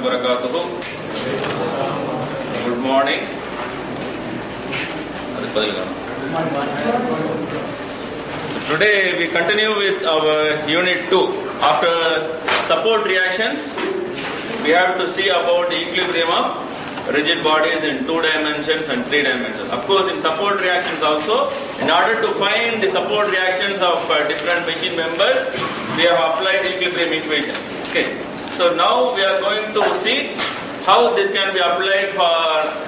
wabarakatuh. Good morning. Today we continue with our unit 2. After support reactions, we have to see about the equilibrium of rigid bodies in 2 dimensions and 3 dimensions. Of course, in support reactions also, in order to find the support reactions of different machine members, we have applied equilibrium equation. Okay. So now we are going to see how this can be applied for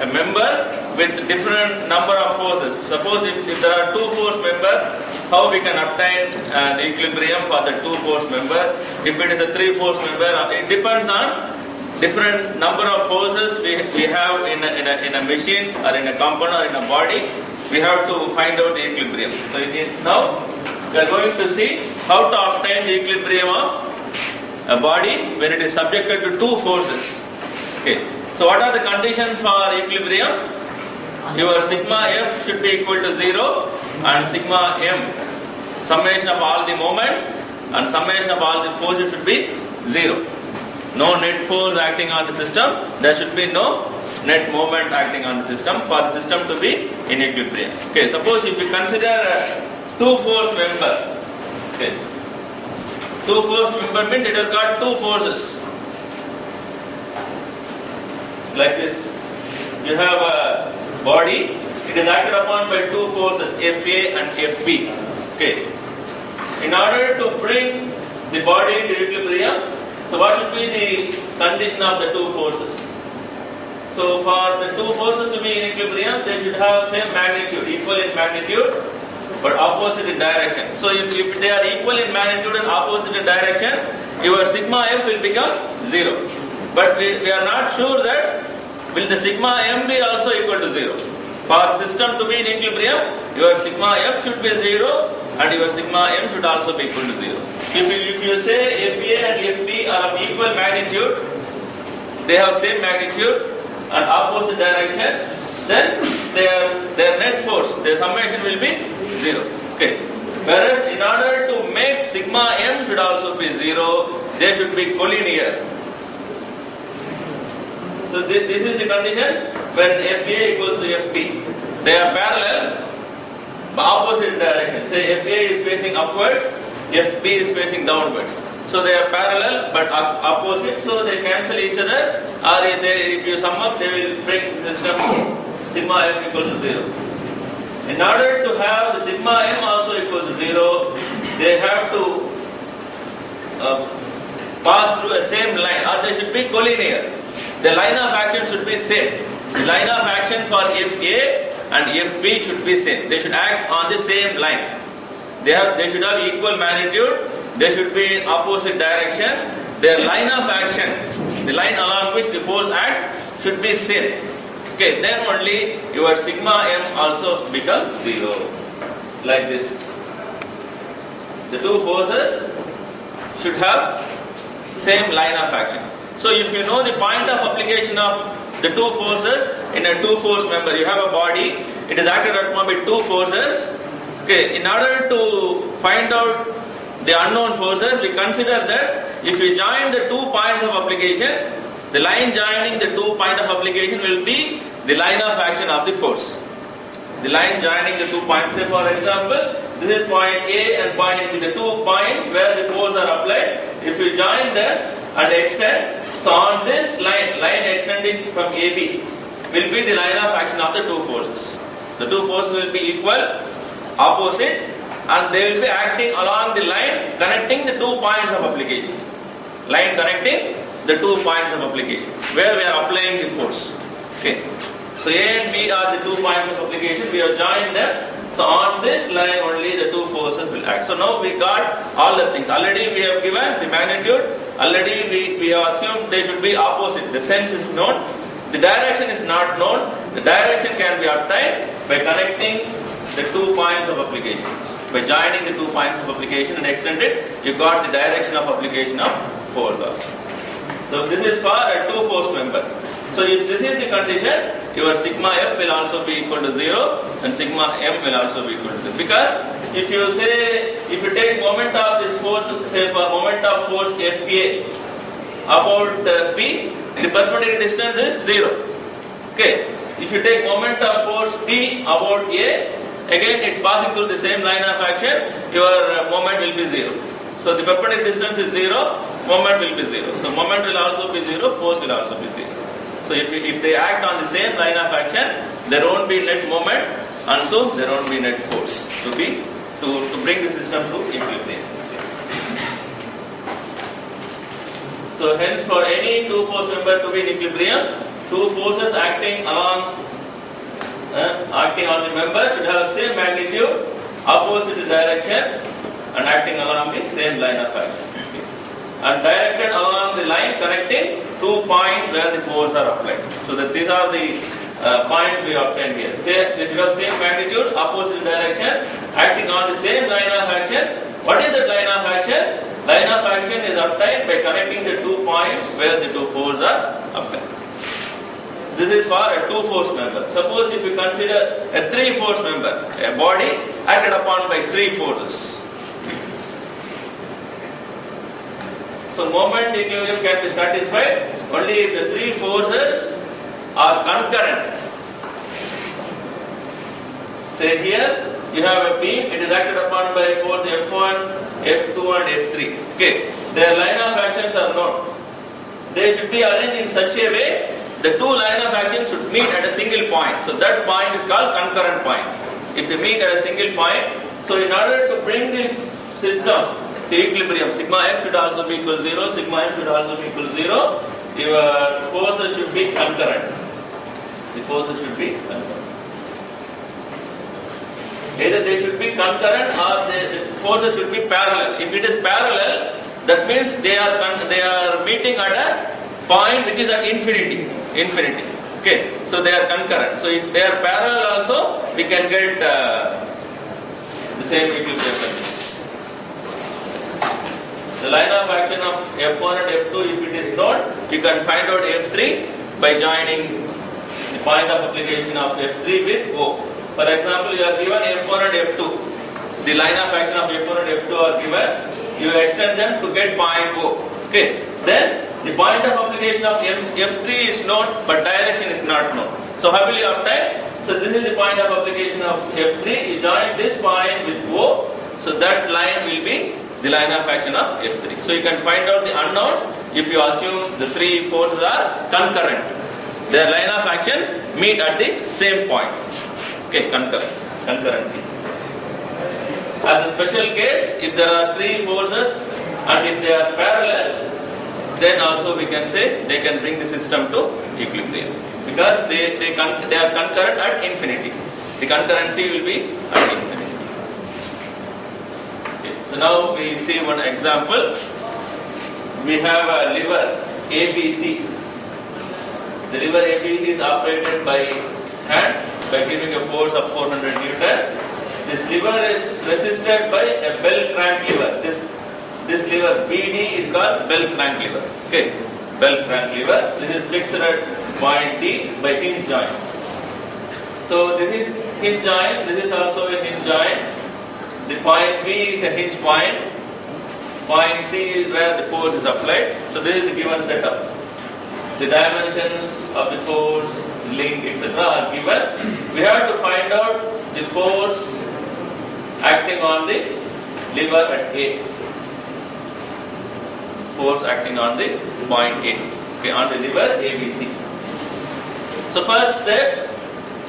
a member with different number of forces. Suppose if there are 2 force members, how we can obtain the equilibrium for the 2 force member. If it is a 3 force member, it depends on different number of forces we have in a machine or in a component or in a body. We have to find out the equilibrium. So now we are going to see how to obtain the equilibrium of a body when it is subjected to 2 forces. Okay. So what are the conditions for equilibrium? Your sigma F should be equal to 0 and sigma M, summation of all the moments and summation of all the forces should be 0. No net force acting on the system, there should be no net moment acting on the system for the system to be in equilibrium. Okay, suppose if you consider a 2 force member, okay, 2 force member means it has got 2 forces. Like this, you have a body, it is acted upon by 2 forces, Fa and Fb. Okay. In order to bring the body into equilibrium, so what should be the condition of the 2 forces? So for the 2 forces to be in equilibrium, they should have same magnitude, equal in magnitude, but opposite in direction. So if they are equal in magnitude and opposite in direction, your sigma F will become 0. But we are not sure that will the sigma M be also equal to 0. For the system to be in equilibrium, your sigma F should be 0 and your sigma M should also be equal to 0. If you say Fa and Fb are of equal magnitude, they have same magnitude and opposite direction, then their net force, their summation will be 0. Okay. Whereas in order to make sigma M should also be 0, they should be collinear. So this is the condition when Fa equals to Fb. They are parallel but opposite direction. Say Fa is facing upwards, Fb is facing downwards. So they are parallel but opposite, so they cancel each other, or if you sum up, they will bring the system sigma F equal to 0. In order to have the sigma M also equal to 0, they have to pass through a same line, or they should be collinear. The line of action should be same. The line of action for Fa and Fb should be same. They should act on the same line. They should have equal magnitude. They should be in opposite direction. Their line of action, the line along which the force acts, should be same. Okay, then only your sigma M also becomes 0. Like this. The 2 forces should have same line of action. So if you know the point of application of the 2 forces in a 2 force member, you have a body, it is acted upon by 2 forces. Okay, in order to find out the unknown forces, we consider that if we join the 2 points of application, the line joining the 2 points of application will be the line of action of the force. The line joining the 2 points, say for example, this is point A and point B, the 2 points where the force are applied. If we join them and extend, so on this line extending from AB will be the line of action of the 2 forces. The 2 forces will be equal, opposite, and they will be acting along the line connecting the 2 points of application. Line connecting the 2 points of application where we are applying the force. Okay. So A and B are the 2 points of application. We have joined them. So on this line only the 2 forces will act. So now we got all the things. Already we have given the magnitude. Already we have assumed they should be opposite. The sense is known. The direction is not known. The direction can be obtained by connecting the 2 points of application. By joining the 2 points of application and extend it, you got the direction of application of force also. So this is for a 2 force member. So if this is the condition, your sigma F will also be equal to 0 and sigma M will also be equal to 0. Because if you take moment of this force, say for moment of force Fa about P, the perpendicular distance is 0. Okay. If you take moment of force P about A, again it's passing through the same line of action, your moment will be 0. So the perpendicular distance is 0, moment will be 0. So moment will also be 0, force will also be 0. So if they act on the same line of action, there won't be net moment, and so there won't be net force to bring the system to equilibrium. So hence for any two force member to be in equilibrium, two forces acting on the member should have same magnitude, opposite direction, and acting along the same line of action. And directed along the line connecting two points where the force are applied. So that these are the points we obtained here. Say they should have same magnitude, opposite direction, acting on the same line of action. What is the line of action? Line of action is obtained by connecting the two points where the two forces are applied. This is for a two force member. Suppose if you consider a three force member, a body acted upon by three forces. So moment equilibrium can be satisfied only if the three forces are concurrent. Say here you have a beam, it is acted upon by force F1, F2 and F3. Okay, their line of actions are known. They should be arranged in such a way the two line of actions should meet at a single point. So that point is called concurrent point. If they meet at a single point, so in order to bring the system to equilibrium, sigma f should also be equal to 0, sigma f should also be equal to 0, your forces should be concurrent. The forces should be concurrent. Either they should be concurrent or the forces should be parallel. If it is parallel, that means they are meeting at a point which is at infinity. Okay, so they are concurrent. So if they are parallel also, we can get the same equilibrium condition. The line of action of F1 and F2, if it is known, you can find out F3 by joining the point of application of F3 with O. For example, you are given F1 and F2. The line of action of F1 and F2 are given. You extend them to get point O. Okay. Then the point of application of F3 is known, but direction is not known. So how will you obtain? So this is the point of application of F3. You join this point with O. So that line will be the line of action of F3. So you can find out the unknowns if you assume the three forces are concurrent. Their line of action meet at the same point. Okay, concurrency. As a special case, if there are three forces and if they are parallel, then also we can say they can bring the system to equilibrium because they are concurrent at infinity. The concurrency will be at infinity. Okay. So now we see one example. We have a lever ABC. The lever ABC is operated by hand by giving a force of 400 Newton. This lever is resisted by a bell crank lever. This lever BD is called bell crank lever. Okay, bell crank lever. This is fixed at point D by hinge joint. So this is hinge joint. This is also a hinge joint. The point B is a hinge point. Point C is where the force is applied. So this is the given setup. The dimensions of the force, link, etc. are given. We have to find out the force acting on the lever at A. Force acting on the point A. Okay, on the lever ABC. So first step,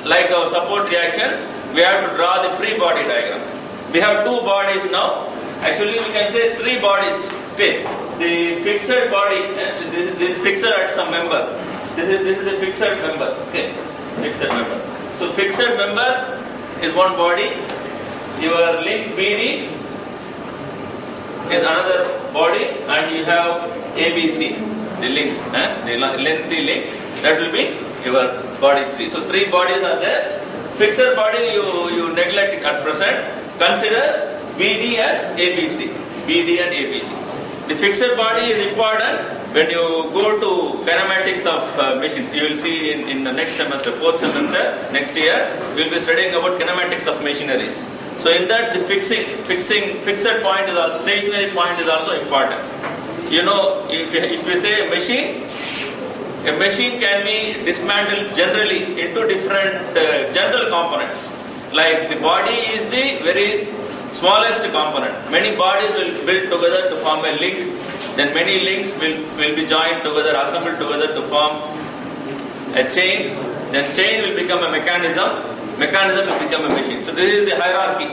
like our support reactions, we have to draw the free body diagram. We have two bodies now. Actually, we can say three bodies. Okay, the fixed body, this is fixed at some member. This is a fixed member. Okay, fixed member. So fixed member is one body. Your link BD is another body, and you have ABC, the link, the lengthy link. That will be your body 3. So 3 bodies are there. Fixed body you neglect it at present. Consider BD and ABC. BD and ABC. The fixed body is important when you go to kinematics of machines. You will see in the next semester, 4th semester, next year, we will be studying about kinematics of machineries. So in that, the fixed point is also, stationary point is also important. You know, if you say a machine, a machine can be dismantled generally into different general components. Like the body is the very smallest component. Many bodies will build together to form a link. Then many links will be joined together, assembled together to form a chain. Then chain will become a mechanism. Mechanism will become a machine. So this is the hierarchy.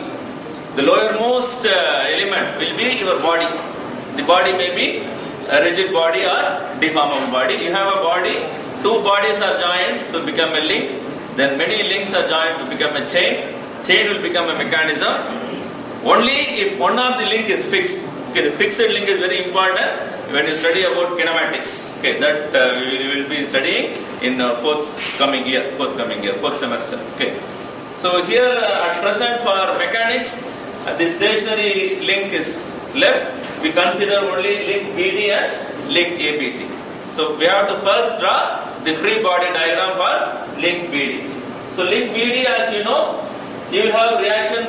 The lowermost element will be your body. The body may be a rigid body or deformable body. You have a body, two bodies are joined to become a link. Then many links are joined to become a chain. Chain will become a mechanism. Only if one of the link is fixed. Okay, the fixed link is very important when you study about kinematics. Okay, that we will be studying in fourth semester. Okay. So here at present for mechanics, the stationary link is left. We consider only link BD and link ABC. So we have to first draw the free body diagram for link BD. So link BD, as you know, you will have reaction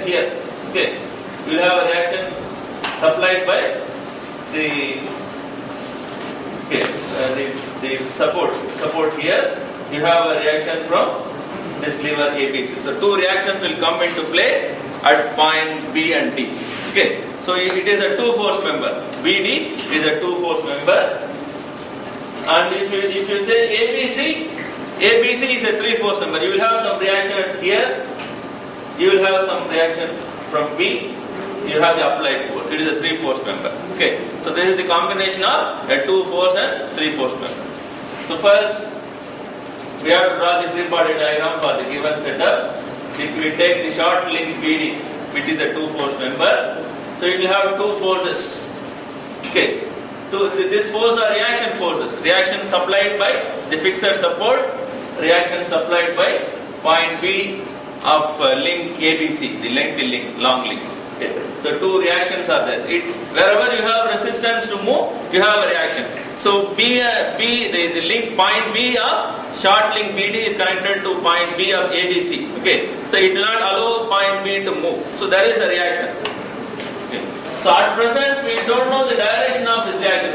here. Okay, you will have a reaction supplied by the support here. You have a reaction from this lever ABC. So two reactions will come into play at point B and D. Okay, so it is a two-force member. BD is a two-force member. And if you say ABC is a three-force member. You will have some reaction here. You will have some reaction from B. You have the applied force. It is a three-force member. Okay, so this is the combination of a two-force and three-force member. So first, we have to draw the free body diagram for the given setup. If we take the short link BD, which is a two-force member, so it will have two forces. Okay, these forces are reaction forces. Reaction supplied by the fixed support, reaction supplied by point B of link ABC, the lengthy long link. Okay. So two reactions are there. Wherever you have resistance to move, you have a reaction. So the link point B of short link BD is connected to point B of ABC. Okay. So it will not allow point B to move. So there is a reaction. Okay. So at present we don't know the direction of this reaction.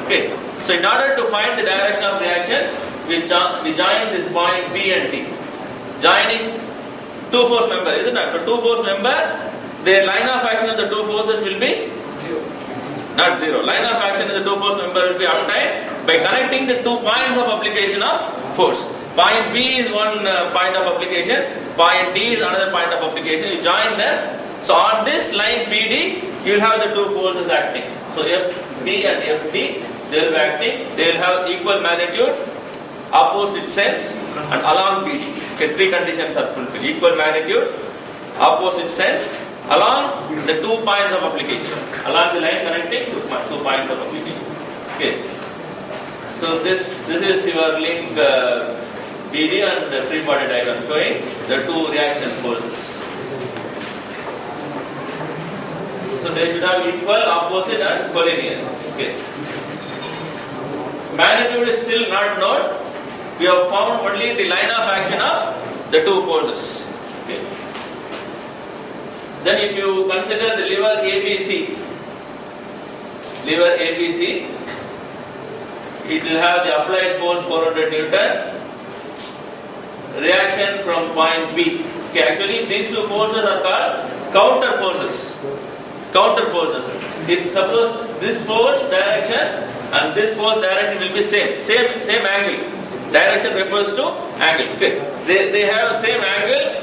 Okay. So in order to find the direction of reaction, we join this point B and D. Joining two force member, isn't it? So two force member, the line of action of the two forces will be not zero. Line of action of the two force member will be obtained by connecting the 2 points of application of force. Point B is one point of application, point D is another point of application. You join them. So on this line BD, you will have the two forces acting. So FB and FD, they will be acting. They will have equal magnitude, opposite sense, and along BD. Okay, three conditions are fulfilled. Equal magnitude, opposite sense, along the 2 points of application. Along the line connecting 2 points of application. Okay. So this is your link BD and the free body diagram showing the two reaction forces. So they should have equal, opposite and collinear. Okay. Magnitude is still not known. We have found only the line of action of the two forces. Okay. Then if you consider the lever ABC, it will have the applied force 400 Newton, reaction from point B. Okay, actually these two forces are called counter forces. If suppose this force direction and this force direction will be same angle. Direction refers to angle. Okay, they have same angle,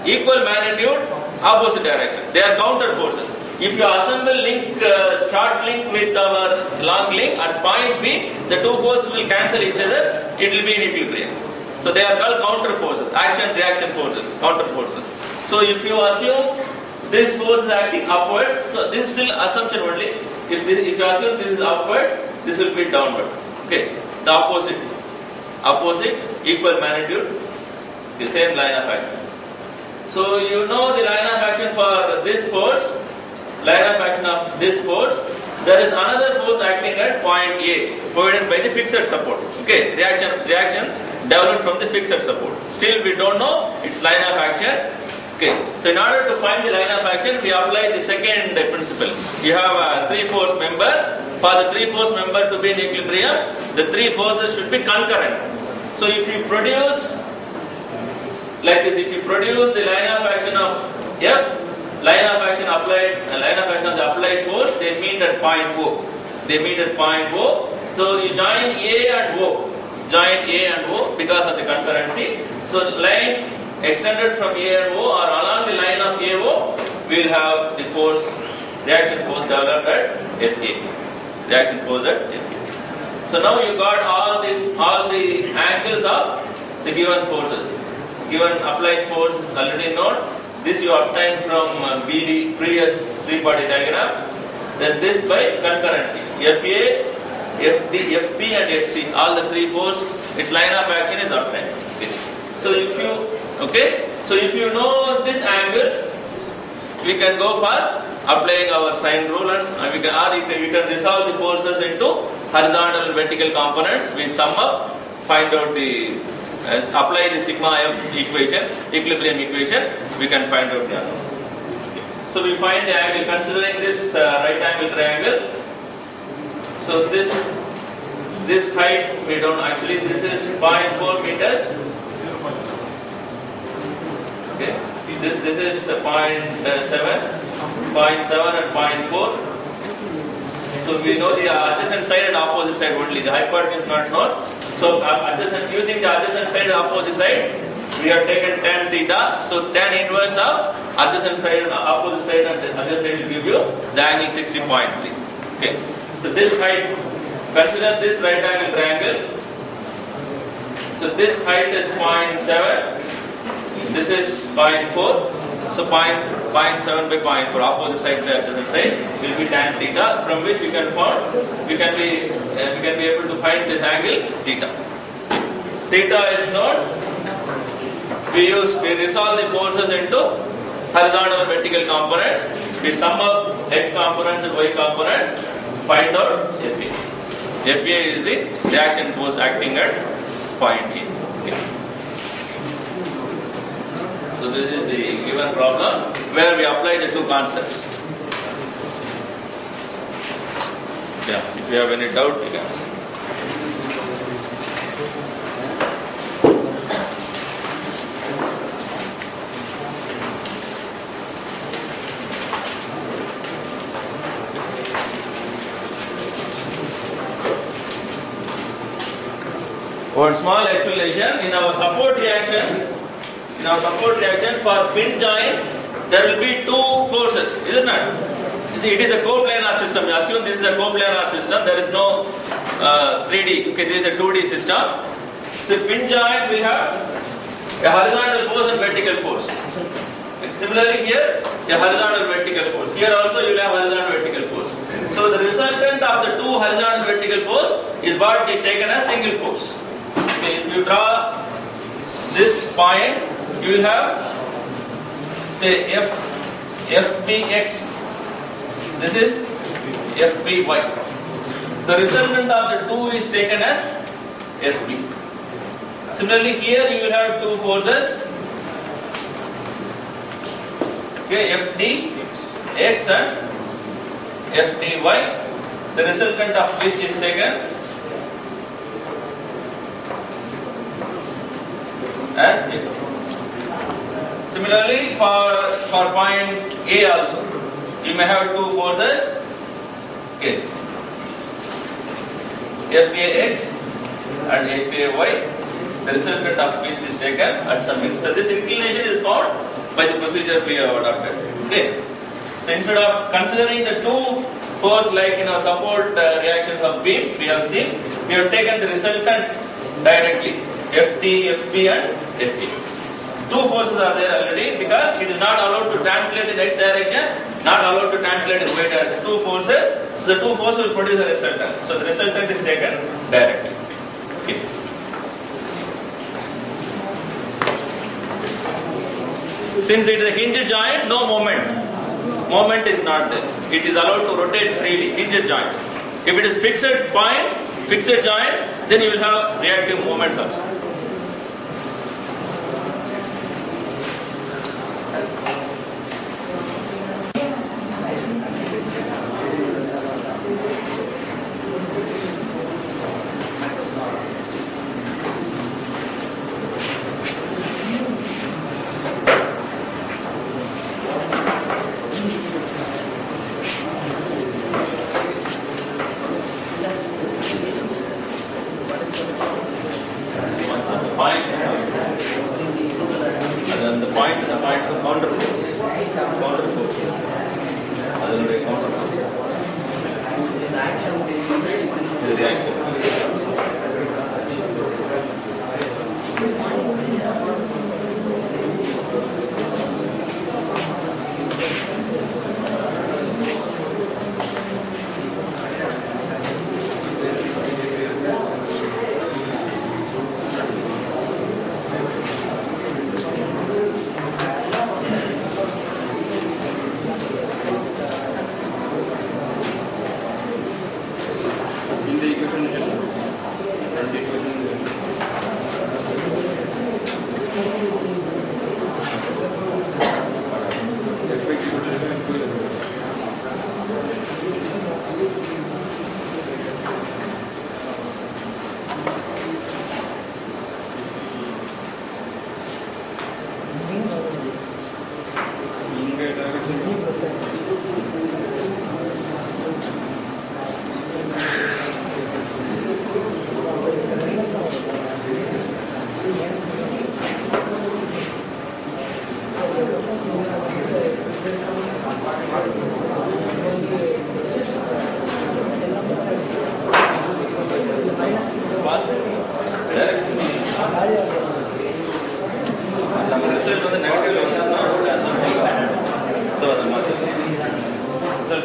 equal magnitude, opposite direction. They are counter forces. If you assemble short link with our long link at point B, the two forces will cancel each other. It will be in equilibrium. So they are called counter forces, action reaction forces, counter forces. So if you assume this force is acting upwards, so this is still assumption only. If you assume this is upwards, this will be downward. Okay, the opposite, equal magnitude, the same line of action. So you know the line of action for this force, line of action of this force. There is another force acting at point A, provided by the fixed support. Okay, reaction developed from the fixed support. Still we don't know its line of action. Okay, so in order to find the line of action, we apply the second principle. You have a 3-force member. For the three force member to be in equilibrium, the three forces should be concurrent. So if you produce like this, if you produce the line of action of F, line of action applied, line of action of the applied force, they meet at point O. They meet at point O. So you join A and O. Join A and O because of the concurrency. So line extended from A and O or along the line of AO, we will have the force, reaction force developed at FA. Reaction force at FA. So now you got all the angles of the given forces. Given applied force is already known. This you obtained from BD, previous three-body diagram. Then this by concurrency. FA, FD, FP and FC, all the three force, its line of action is obtained. Okay. So if you know this angle, we can go for applying our sine rule and we can resolve the forces into horizontal and vertical components. We sum up, find out apply the sigma F equation, equilibrium equation, we can find out the angle. So we find the angle considering this right angle triangle. So this height we don't actually, this is 0.4 meters. Okay, see this is 0.7 and 0.4. So we know the adjacent side and opposite side only. The hypotenuse is not known. So using the adjacent side and opposite side, we have taken tan theta. So tan inverse of adjacent side and opposite side and the other side will give you the angle 60.3. Okay. So this height, consider this right angle triangle. So this height is 0.7. This is 0.4. So 0.7 by 0.4, opposite side and adjacent side will be tan theta, from which we can be able to find this angle theta. Theta is known. We resolve the forces into horizontal and vertical components. We sum up x components and y components. Find out FA. FA is the reaction force acting at point A. Okay. So this is the given problem where we apply the two concepts. Yeah, if you have any doubt, you can ask. One small explanation, in our support reactions, for pin joint, there will be two forces, isn't it? You see, it is a coplanar system. You assume this is a coplanar system. There is no 3D. Okay, this is a 2D system. So pin joint will have a horizontal force and vertical force. Similarly here, a horizontal vertical force. Here also you will have horizontal vertical force. So the resultant of the two horizontal vertical force is what is taken as single force. Okay, if you draw this point, you will have, say, FBX. This is FBY. The resultant of the two is taken as FB. Similarly, here you will have two forces. Okay, FDX and FDY. The resultant of which is taken as F. Similarly, for point A also, you may have two forces. Okay, FAX and FAY. The resultant of which is taken at some point. So this inclination is found by the procedure we have adopted. Okay. So instead of considering the two force like in our support reactions of beam, we have taken the resultant directly. FD, FB and FA. Two forces are there already because it is not allowed to translate in x direction, not allowed to translate in y direction. Two forces, so the two forces will produce a resultant. So the resultant is taken directly. Okay. Since it is a hinged joint, no moment. Moment is not there. It is allowed to rotate freely, hinged joint. If it is fixed point, fixed joint, then you will have reactive moments also.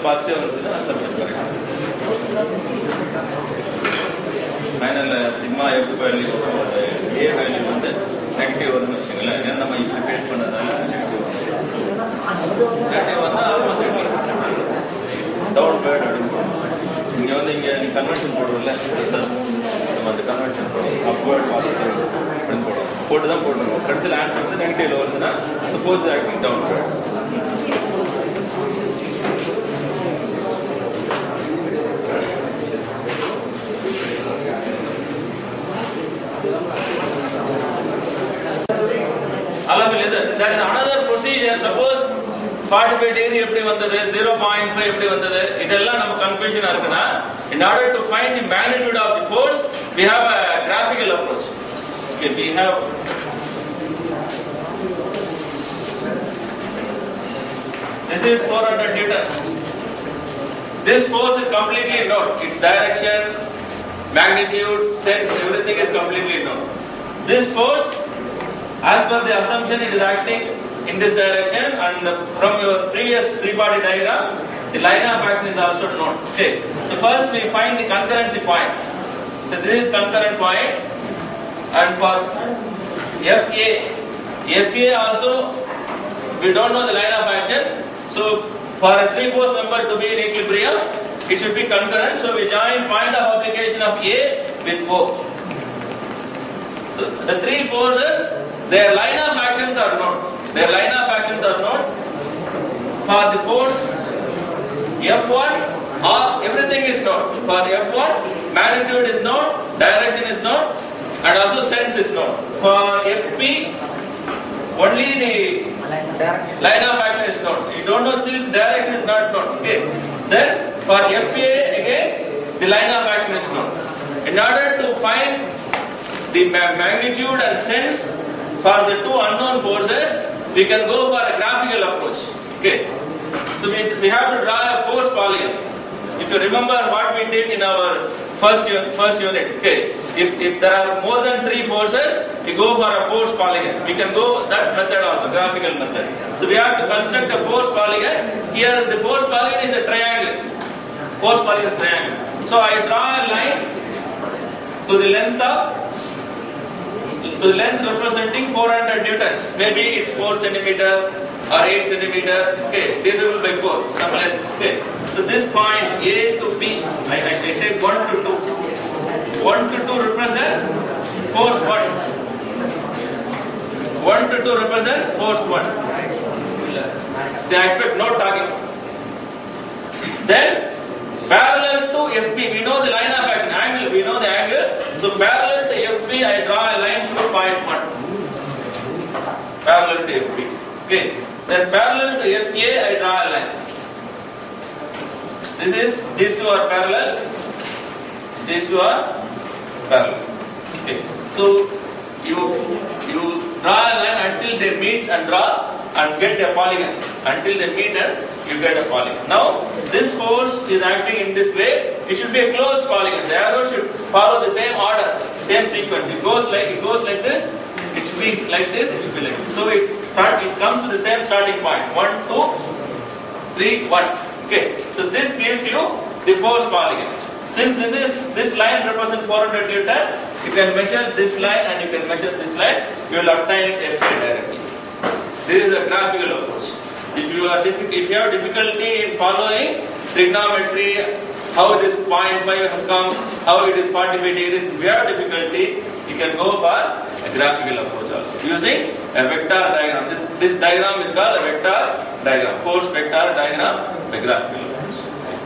Positive இருந்துச்சுன்னா surface correct. Final sigma F value A value வந்து negative வரும்னு வச்சுங்களேன். ஏன்னா நம்ம இப்படி base பண்ணதால negative வந்தால் almost down பேர்ட் அப்படின்னு போடணும். இங்கே வந்து இங்கே கன்வென்ஷன் போடுறோம்ல சார், நம்ம அந்த கன்வென்ஷன் போடுறோம் அப்வேர்ட் பாசிட்டிவ் அப்படின்னு போடுறோம். போட்டு தான் போடணும். கடைசியில் ஆன்சர் வந்து நெகட்டிவ்ல வருதுன்னா suppose acting down bird. That is another procedure. Suppose 45 degree எப்படி வந்தது, 0.5 எப்படி வந்தது, இதெல்லாம் நம்ம கன்ஃபியூஷனா இருக்குன்னா, in order to find the magnitude of the force, we have a graphical approach. Okay, we have this is 400 Newton. This force is completely known. Its direction, magnitude, sense, everything is completely known. This force, as per the assumption, it is acting in this direction, and from your previous free body diagram, the line of action is also known. Okay. So first we find the concurrency point. So this is concurrent point, and for FA also we don't know the line of action. So for a 3-force member to be in equilibrium, it should be concurrent. So we join point of application of A with O. So the three forces, their line of actions are known. Their line of actions are known. For the force F1, everything is known. For F1, magnitude is known, direction is known, and also sense is known. For FP, only the line of action is known. You don't know since direction is not known. Okay. Then for FA again, the line of action is known. In order to find the magnitude and sense for the two unknown forces, we can go for a graphical approach. Okay. So we have to draw a force polygon. If you remember what we did in our first unit. Okay. If there are more than 3 forces, we go for a force polygon. We can go that method also, graphical method. So we have to construct a force polygon. Here the force polygon is a triangle. Force polygon triangle. So I draw a line to the length representing 400 newtons. Maybe it's 4 centimeter or 8 centimeter. Okay, divisible by 4, some length. Okay. So this point A to B, I take 1 to 2. 1 to 2 represent force 1. 1 to 2 represent force 1. See, I expect no talking. Then parallel to FB, we know the line of action, angle, we know the angle. So parallel to FB, I draw a line through point 1. Parallel to FB. Okay. Then parallel to FA, I draw a line. These two are parallel. These two are parallel. Okay. So you draw a line until they meet and draw and get a polygon. Until they meet and you get a polygon. Now this force is acting in this way. It should be a closed polygon. The arrow should follow the same order, same sequence. It goes like this. It should be like this. It should be like this. So it comes to the same starting point. 1, 2, 3, 1. Okay. So this gives you the force polygon. Since this line represents 400 Newton, you can measure this line and you can measure this line. You will obtain FA directly. This is a graphical approach. If you have difficulty in following trigonometry, how this 0.5 has come, how it is 45 degrees, if you have difficulty, you can go for a graphical approach also. Using a vector diagram. This diagram is called a vector diagram. Force vector diagram by graphical approach.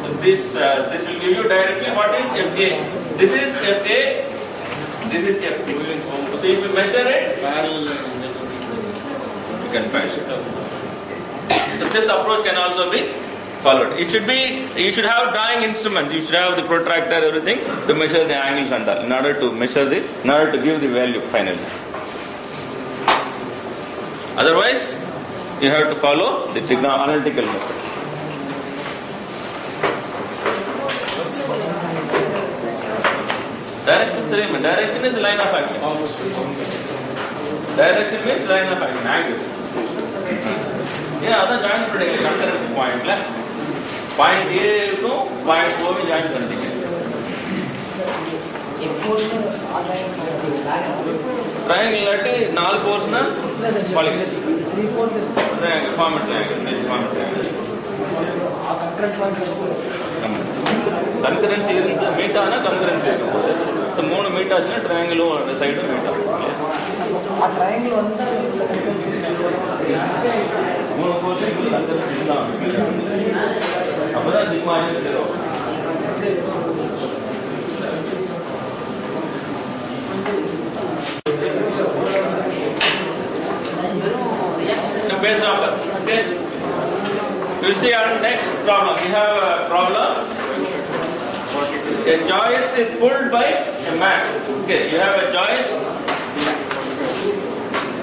So this will give you directly what is FA. This is FA. This is FB. So if you measure it, you can find it. So this approach can also be followed. You should have drawing instruments. You should have the protractor, everything to measure the angles and all, in order to give the value finally. Otherwise, you have to follow the analytical method. Direction is the line of action. Direction means line of action, angle. Yeah, that's joint concurrency point. Point A को point ओ में join कर देंगे। Triangle అంటే 4 force నా వాళ్ళకి 3 force triangle form triangle ఆ కన్కరెన్సీ ఇருந்து మీటానా కన్కరెన్సీ ಇರುತ್ತೆ so 3 మీటాస్ ನ ట్రయాంగిల్ ಒಂದು ಸೈಡ್ మీటా ಆ ಟ್ರಯಾಂగిల్ ಅಂತ ಮೂರು ಫೋರ್ಸ್ ಕನ್ಕರೆನ್ಸీ ಇಲ್ಲ ಅಪರಾ ಸಿಗ್ಮಾ ಇದೆ zero base number. Okay, we'll see our next problem. We have a problem. A joist is pulled by a man. Okay, you have a joist.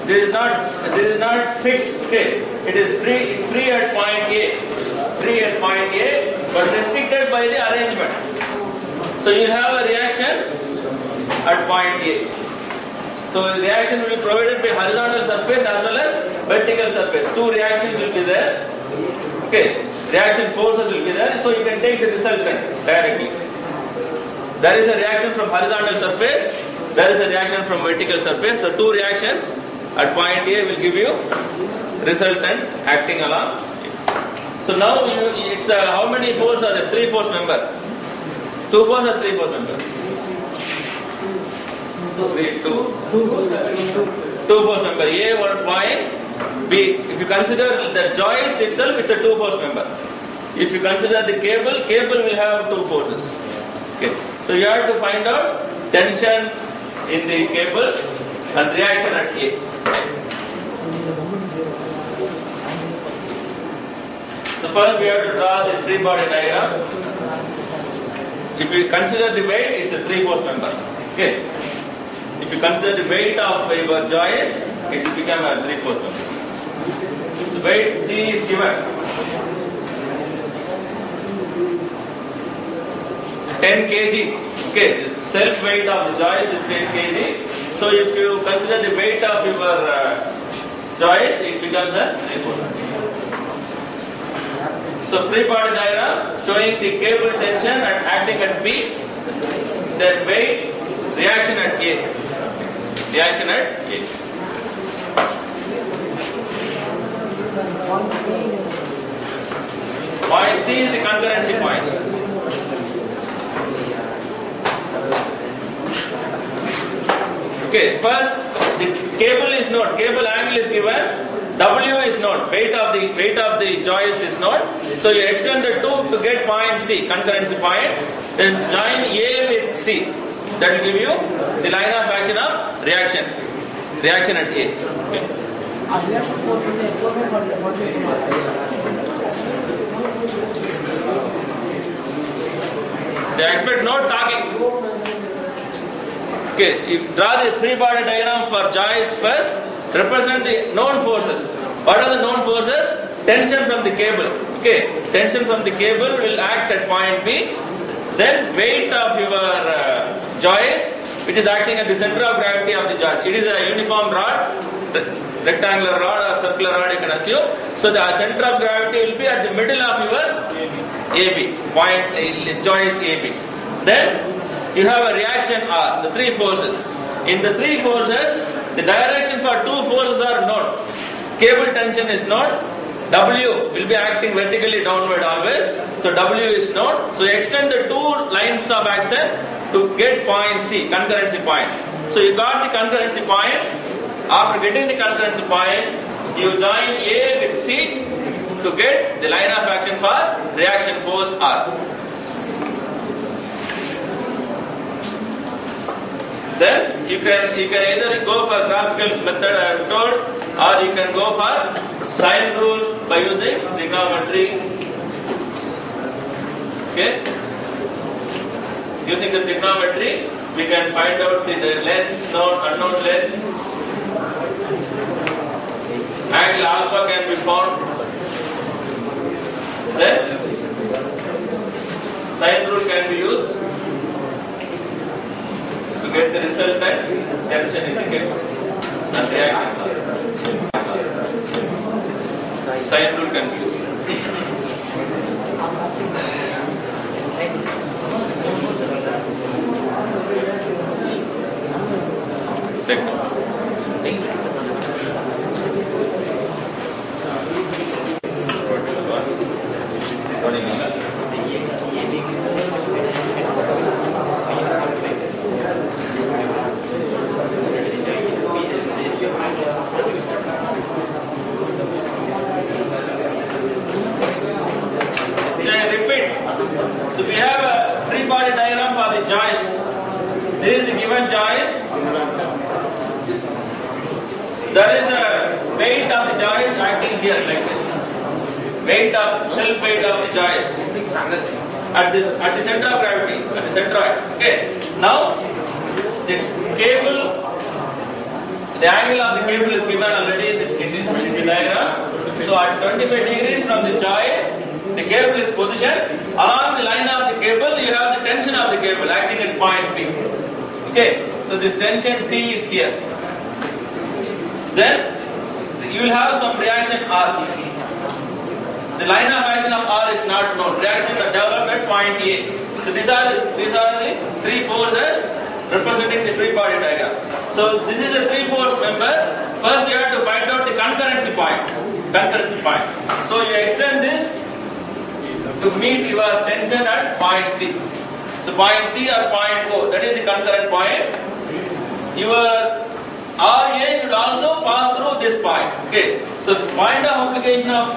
This is not fixed. Okay, it is free at point A, but restricted by the arrangement. So you have a reaction at point A. So the reaction will be provided by horizontal surface as well as vertical surface. Two reactions will be there. Okay, reaction forces will be there. So you can take the resultant directly. There is a reaction from horizontal surface. There is a reaction from vertical surface. So two reactions at point A will give you resultant acting along. So now it's how many forces are there? 3 force member. 2 force or 3 force member? 2 force member. A one point, B. If you consider the joist itself, it's a 2 force member. If you consider the cable will have 2 forces. Okay. So you have to find out tension in the cable and reaction at A. So first we have to draw the free body diagram. If you consider the weight, it's a 3 force member. Okay. If you consider the weight of your joist, it will become a 3 force member. So weight G is given 10 kg. Okay, the self weight of the joist is 10 kg. So if you consider the weight of your joist, it becomes a 3 force member. So free body diagram showing the cable tension and acting at B, then weight, reaction at A. Reaction at A. Point C is the concurrency point. Okay, first the cable is known, cable angle is given, W is known, weight of the joist is known. So you extend the 2 to get point C, concurrency point, then join A with C. That will give you the line of action of reaction at A. Okay. They expect no talking. Okay, you draw the free body diagram for joist first. Represent the known forces. What are the known forces? Tension from the cable. Okay, tension from the cable will act at point B. Then weight of your joist, which is acting at the center of gravity of the joist. It is a uniform rod, rectangular rod or circular rod you can assume. So the center of gravity will be at the middle of your AB, point joist AB. Then you have a reaction R, the 3 forces. In the 3 forces, the direction for 2 forces are known. Cable tension is known. W will be acting vertically downward always. So W is known. So you extend the 2 lines of action to get point C, concurrency point. So you got the concurrency point. After getting the concurrency point, you join A with C to get the line of action for reaction force R. Then you can either go for graphical method as told, or you can go for sine rule by using trigonometry. Okay, using the trigonometry we can find out the lengths, known, unknown lengths. Angle alpha can be found. Then sine rule can be used to get the resultant tension in the cable and reaction. Sine rule can be used. So we have a three-body diagram for the joist. This is the given joist. There is a weight of the joist acting here like this. Weight of self-weight of the joist at the center of gravity, at the centroid. Okay. Now the cable, the angle of the cable is given already in the diagram. So at 25 degrees from the joist, the cable is positioned. Along the line of the cable, you have the tension of the cable acting at point P. Okay, so this tension T is here. Then you will have some reaction R. The line of action of R is not known. Reaction is developed at point A. So these are the three forces representing the free body diagram. So this is a three-force member. First, you have to find out the concurrency point. So you extend this to meet your tension at point C. So point C or point O, that is the concurrent point. Your RA should also pass through this point. Okay. So point of application of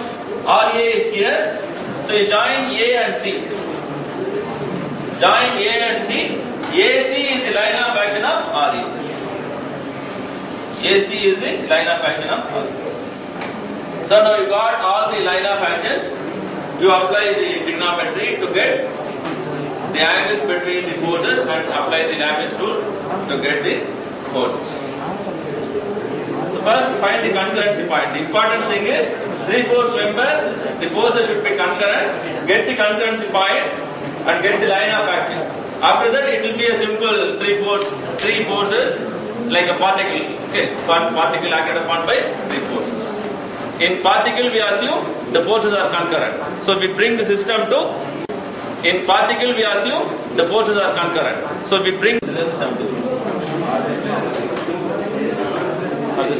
RA is here. So you join A and C. Join A and C. AC is the line of action of RA. AC is the line of action of RA. So now you got all the line of actions. You apply the trigonometry to get the angles between the forces and apply the Lami's rule to get the forces. So first find the concurrency point. The important thing is three-force member, the forces should be concurrent, get the concurrency point and get the line of action. After that it will be a simple three forces like a particle. Okay, particle acted upon by three forces. In particle we assume the forces are concurrent. So we bring the system to, in particle we assume the forces are concurrent. So we bring the system to.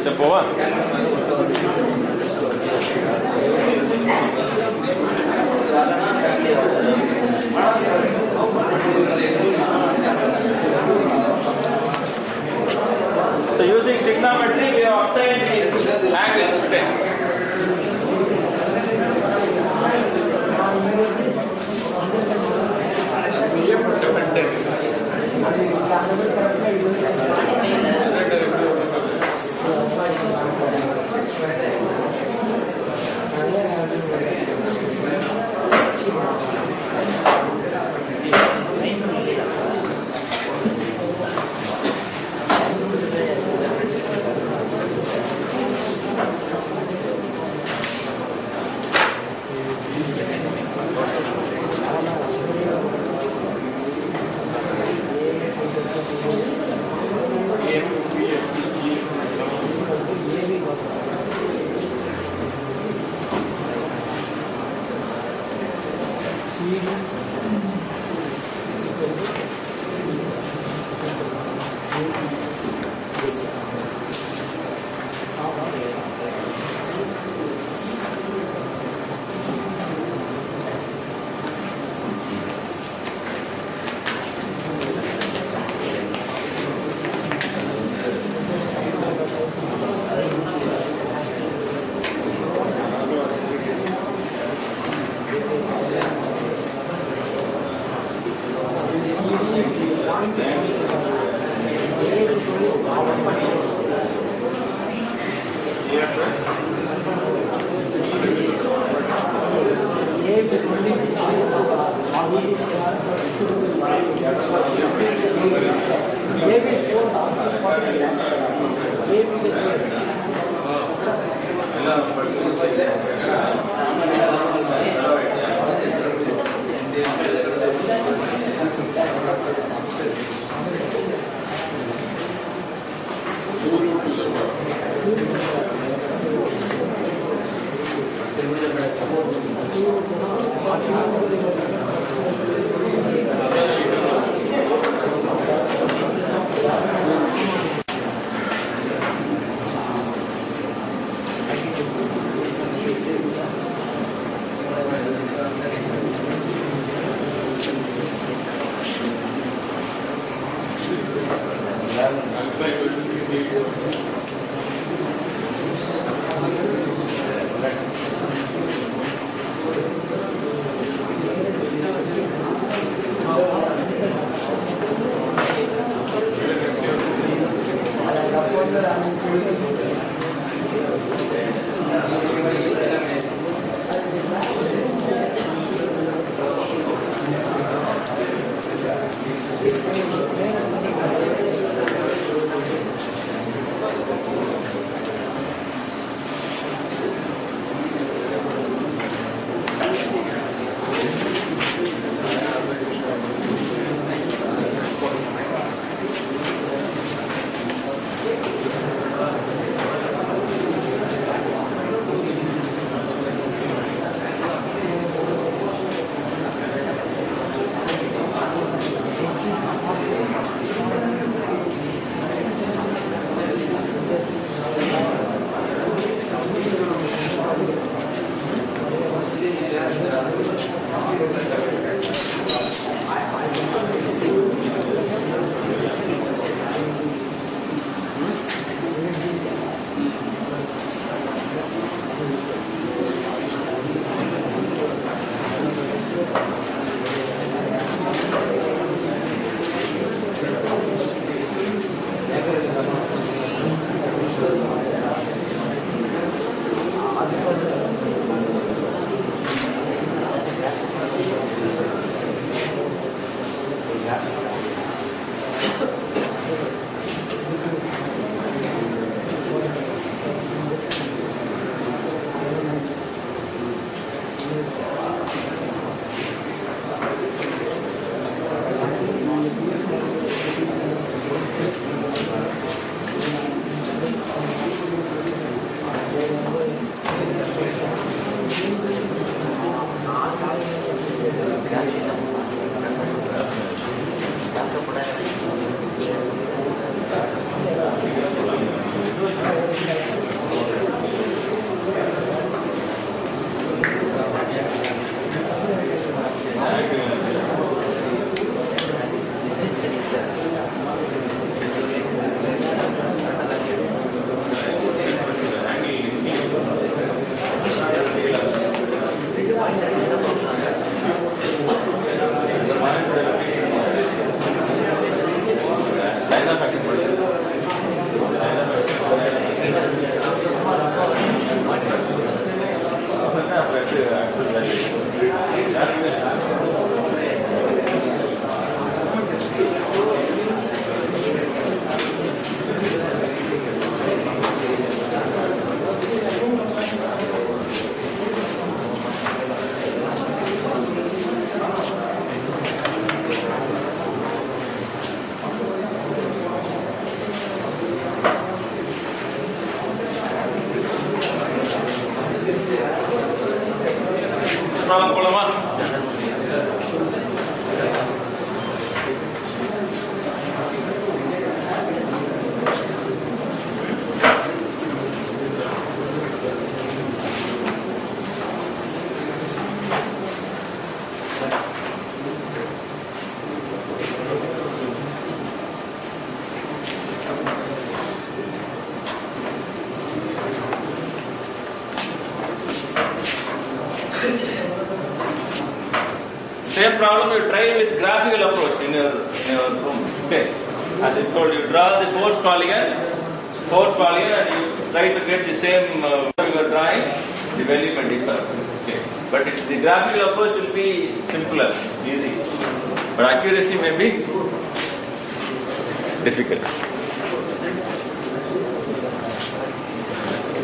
Step over. So using trigonometry we have obtained the angle. Okay. Alpha equal to D4. Same problem you try with graphical approach in your room. Okay. As I told you, draw the force polygon and you try to get the same you are drawing, the value may differ. Okay. But the graphical approach will be simpler, easy. But accuracy may be difficult.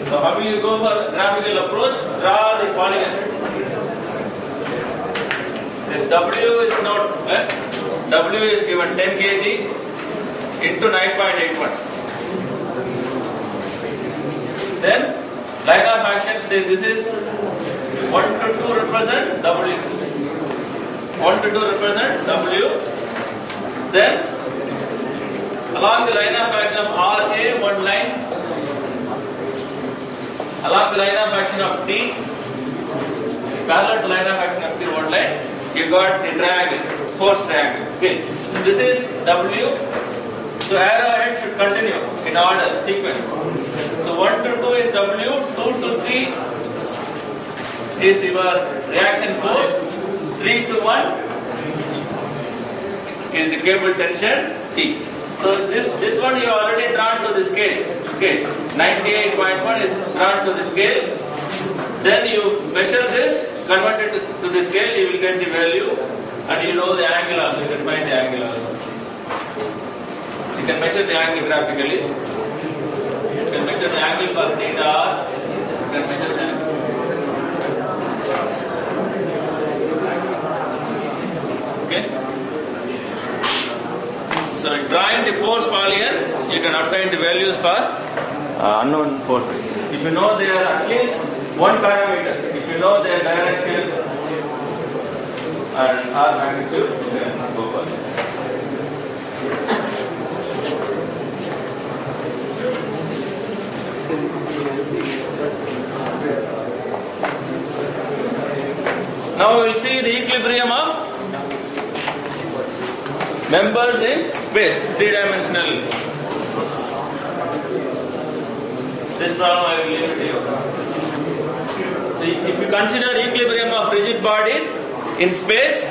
So how will you go for graphical approach? Draw the polygon. This W is not, W is given 10 kg into 9.81. Then line of action, say this is 1 to 2 represent W. 1 to 2 represent W. Then along the line of action of RA, one line. Along the line of action of T, parallel to line of action of T, one line. You got the triangle, force triangle. Okay. So this is W, So arrowhead should continue in order, sequence. So 1 to 2 is W, 2 to 3 is your reaction force, 3 to 1 is the cable tension T. So this one you already drawn to the scale. Okay, 98.1 is drawn to the scale. Then you measure this, convert it to the scale, you will get the value, and you know the angle also. You can find the angle also. You can measure the angle graphically. You can measure the angle for theta. You can measure the angle. Okay. So drawing the force Paulian, you can obtain the values for unknown forces. If you know there are at least one parameter, if you know their direction and R magnitude, you can go for it. Now we will see the equilibrium of members in space, three-dimensional. This problem I will leave it to you. So if you consider equilibrium of rigid bodies in space,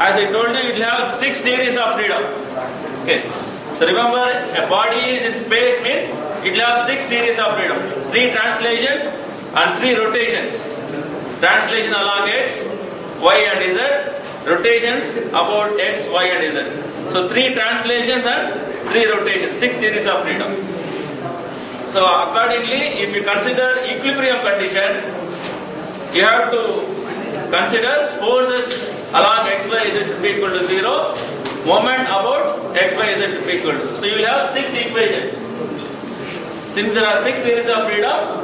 as I told you, it will have 6 degrees of freedom. Okay. So remember, a body is in space means it will have 6 degrees of freedom. 3 translations and 3 rotations. Translation along X, Y and Z. Rotations about X, Y and Z. So 3 translations and 3 rotations, 6 degrees of freedom. So accordingly, if you consider equilibrium condition, you have to consider forces along X, Y, Z should be equal to 0. Moment about X, Y, Z should be equal to. So you will have 6 equations. Since there are 6 degrees of freedom,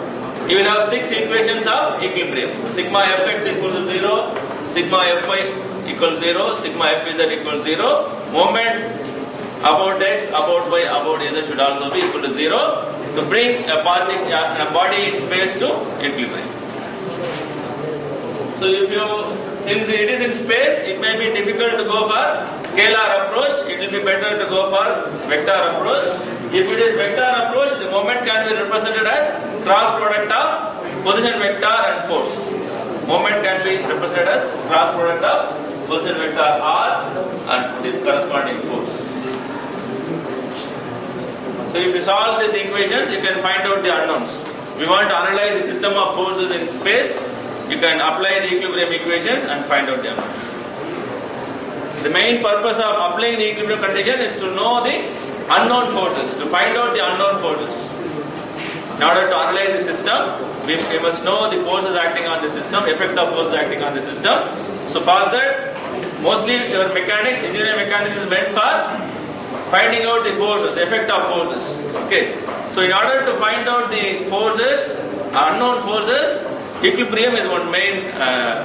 you will have 6 equations of equilibrium. Sigma Fx equal to 0, sigma Fy equals 0, sigma Fz equals 0. Moment about X, about Y, about Z should also be equal to 0 to bring a body in space to equilibrium. So since it is in space, it may be difficult to go for scalar approach. It will be better to go for vector approach. If it is vector approach, the moment can be represented as cross product of position vector and force. Moment can be represented as cross product of position vector R and the corresponding force. So if you solve these equations, you can find out the unknowns. We want to analyze the system of forces in space. You can apply the equilibrium equation and find out the unknowns. The main purpose of applying the equilibrium condition is to know the unknown forces, to find out the unknown forces. In order to analyze the system, we must know the forces acting on the system, effect of forces acting on the system. So for that, mostly your mechanics, engineering mechanics is meant for finding out the forces, effect of forces. Okay. So in order to find out the forces, unknown forces, equilibrium is one main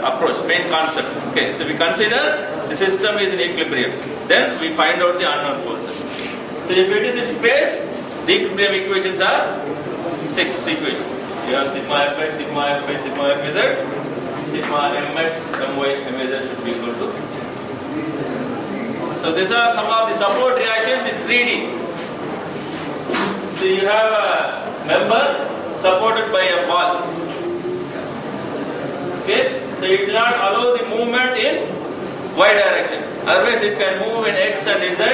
approach, main concept. Okay. So we consider the system is in equilibrium. Then we find out the unknown forces. So if it is in space, the equilibrium equations are 6 equations. You have sigma Fx, sigma Fy, sigma Fz, sigma Mx, My, Maz should be equal to. So these are some of the support reactions in 3D. So you have a member supported by a ball. Okay? So it will not allow the movement in Y direction. Otherwise it can move in X and Z.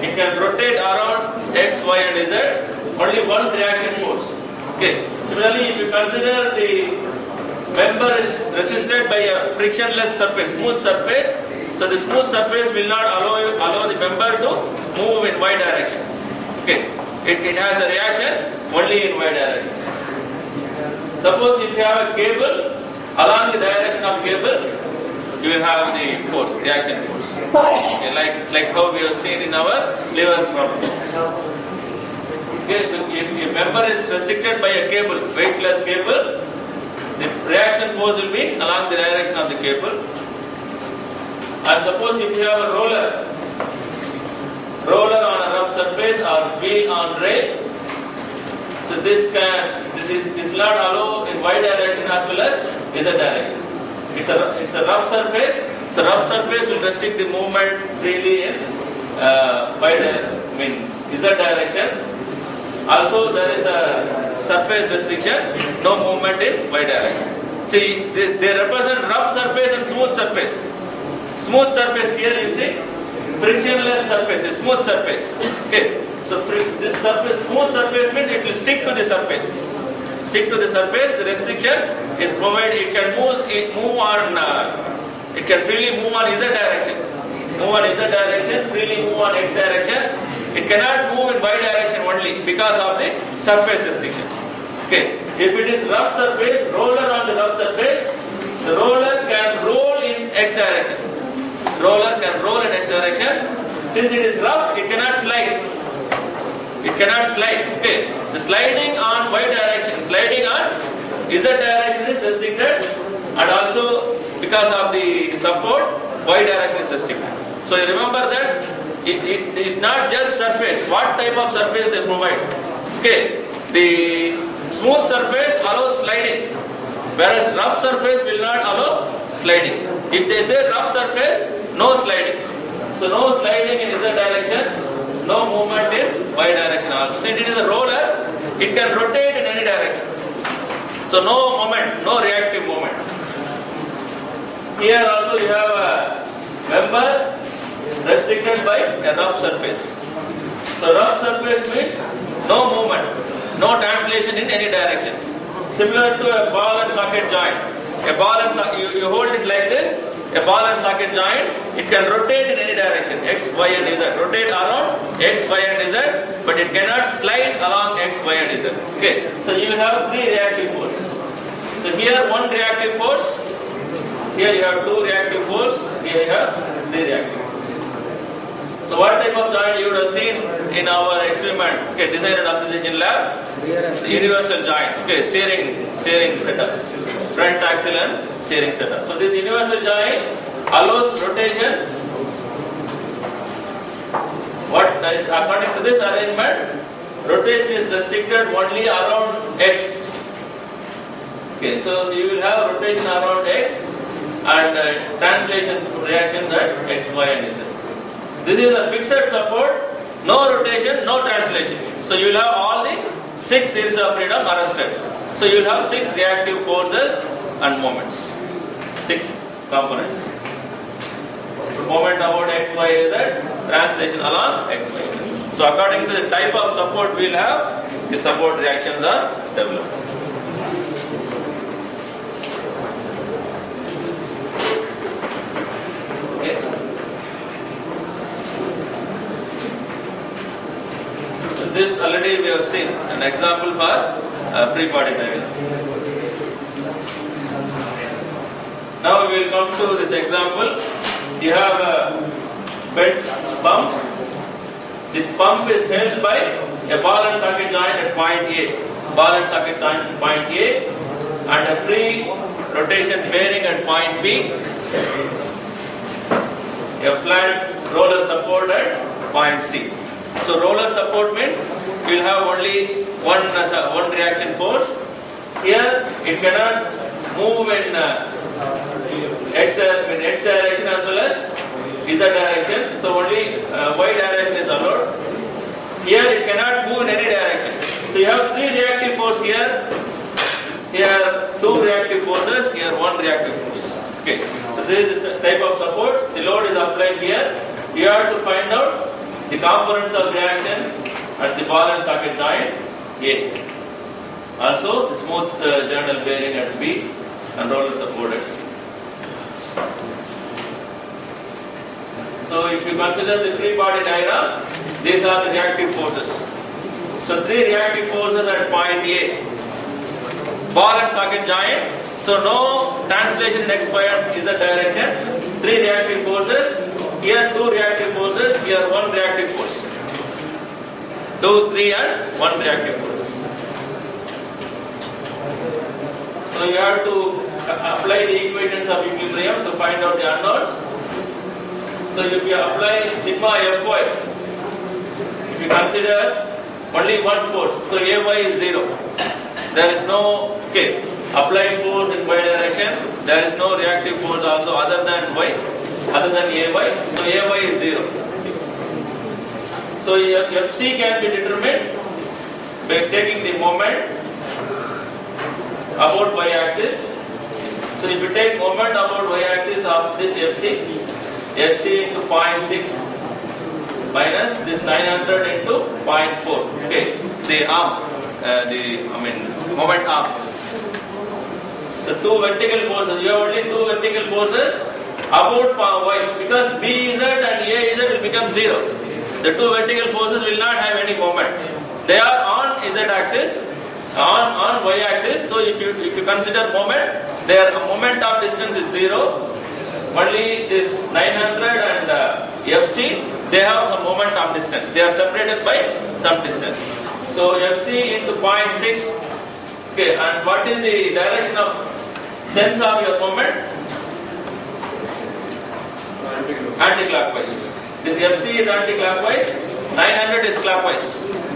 It can rotate around X, Y and Z. Only one reaction force. Okay. Similarly, if you consider the member is resisted by a frictionless surface, smooth surface, so the smooth surface will not allow the member to move in Y direction. Okay. It has a reaction only in Y direction. Suppose if you have a cable, along the direction of cable, you will have the force, reaction force. Okay, like how we have seen in our lever problem. Okay, so if a member is restricted by a cable, weightless cable, the reaction force will be along the direction of the cable. And suppose if you have a roller on a rough surface or wheel on rail, so this will not allow in Y direction as well as Z direction. It's a rough surface. So rough surface will restrict the movement freely in Z Also there is a surface restriction, no movement in y direction. See, they represent rough surface and smooth surface. Smooth surface here you see, frictionless surface is smooth surface. Okay, so this surface, smooth surface means it will stick to the surface. Stick to the surface. The restriction is provided. It can move on. It can freely move on z direction. Move on z direction. Freely move on x direction. It cannot move in y direction only because of the surface restriction. Okay. If it is rough surface, roller on the rough surface, the roller can roll in x direction. Roller can roll in x direction. Since it is rough, it cannot slide. It cannot slide. Okay. The sliding on y direction, sliding on z direction is restricted, and also because of the support, y direction is restricted. So you remember that it is not just surface. What type of surface they provide? Okay. The smooth surface allows sliding, whereas rough surface will not allow sliding. If they say rough surface, no sliding. So no sliding in z direction, no movement in y direction also. Since it is a roller, it can rotate in any direction. So no moment, no reactive moment. Here also you have a member restricted by a rough surface. So rough surface means no movement, no translation in any direction. Similar to a ball and socket joint. A ball and you hold it like this. A ball and socket joint, it can rotate in any direction, x, y and z. Rotate around x, y and z, but it cannot slide along x, y and z. Okay, so you have three reactive forces. So here one reactive force, here you have two reactive force, here you have three reactive force. So what type of joint you would have seen in our experiment, okay, design and application lab? The universal joint, okay, steering setup, front axle and steering setup. So this universal joint allows rotation. According to this arrangement, rotation is restricted only around x. Okay, so you will have rotation around x and translation reactions at x, y and z. This is a fixed support, no rotation, no translation. So you will have all the 6 degrees of freedom arrested. So you will have 6 reactive forces and moments. 6 components. The moment about x, y, z, translation along x, y, z. So according to the type of support we will have, the support reactions are developed. This already we have seen an example for free body diagram. Now we will come to this example. You have a bent pump. The pump is held by a ball and socket joint at point A. Ball and socket joint at point A and a free rotation bearing at point B. A flat roller support at point C. So roller support means you will have only one reaction force. Here it cannot move in x direction as well as z direction. So only y direction is allowed. Here it cannot move in any direction. So you have 3 reactive force here. Here 2 reactive forces. Here 1 reactive force. Okay. So this is the type of support. The load is applied here. You have to find out the components of reaction at the ball and socket joint A. Also the smooth journal bearing at B and roller support at C. So if you consider the free body diagram, these are the reactive forces. So 3 reactive forces at point A. Ball and socket joint. So no translation in x, y and z direction. 3 reactive forces. Here 2 reactive forces, here 1 reactive force. 2, 3 and 1 reactive forces. So you have to apply the equations of equilibrium to find out the unknowns. So if you apply sigma Fy, if you consider only one force, so Ay is 0. There is no, okay, applied force in y direction, there is no reactive force also other than y. Other than Ay, so Ay is 0. So Fc can be determined by taking the moment about y-axis. So if you take moment about y-axis of this FC into 0.6 minus this 900 into 0.4. Okay, the arm, moment arm. So two vertical forces. You have only two vertical forces about y, because BZ and AZ will become 0. The two vertical forces will not have any moment. They are on z-axis, on y-axis. So if you consider moment, their moment of distance is 0. Only this 900 and FC, they have a moment of distance. They are separated by some distance. So FC into 0.6. Okay, and what is the direction of sense of your moment? Anti-clockwise. This FC is anti-clockwise, 900 is clockwise.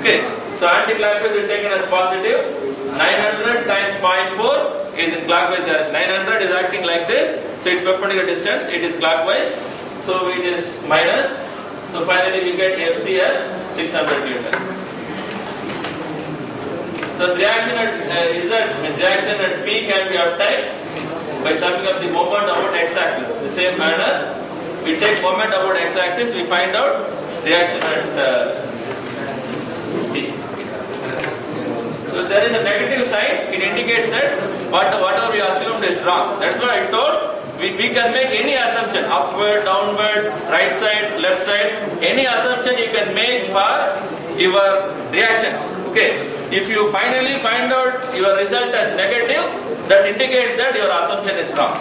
Okay, so anti-clockwise is taken as positive. 900 times 0.4 is in clockwise direction. 900 is acting like this, so its perpendicular distance, it is clockwise. So it is minus. So finally we get FC as 600 Newton. So reaction at reaction at P can be obtained by summing up the moment about x-axis. The same manner, we take moment about x-axis, we find out reaction at P. So there is a negative sign, it indicates that whatever we assumed is wrong. That's why I told we can make any assumption, upward, downward, right side, left side, any assumption you can make for your reactions. Okay. If you finally find out your result as negative, that indicates that your assumption is wrong.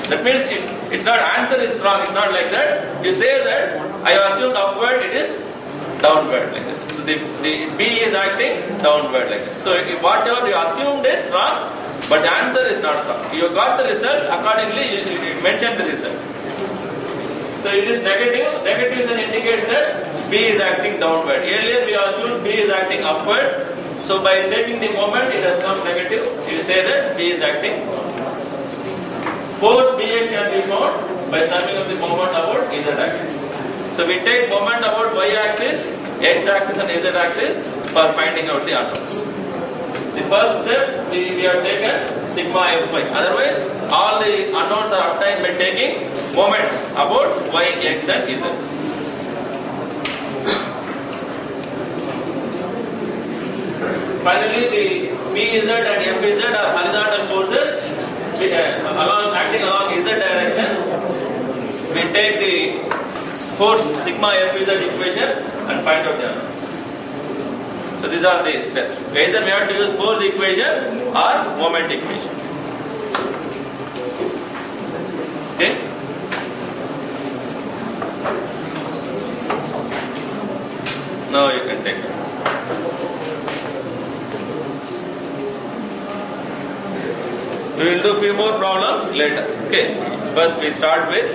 That means it's not answer is wrong, it's not like that. You say that I assumed upward, it is downward like that. So the B is acting downward like that. So if whatever you assumed is wrong, but the answer is not wrong. You got the result, accordingly you mention the result. So it is negative. Negative then indicates that B is acting downward. Earlier we assumed B is acting upward. So by taking the moment, it has come negative. You say that B is acting. Force BX can be found by summing up the moment about z-axis. So we take moment about y-axis, x-axis and z-axis for finding out the unknowns. The first step we have taken sigma Fy. Otherwise, all the unknowns are obtained by taking moments about y, x and z. Finally, the Pz and Fz are horizontal forces acting along z direction. We take the force sigma Fz equation and find out the unknown. So these are the steps. Either we have to use force equation or moment equation. Okay? Now you can take it. We will do few more problems later. Okay. First we start with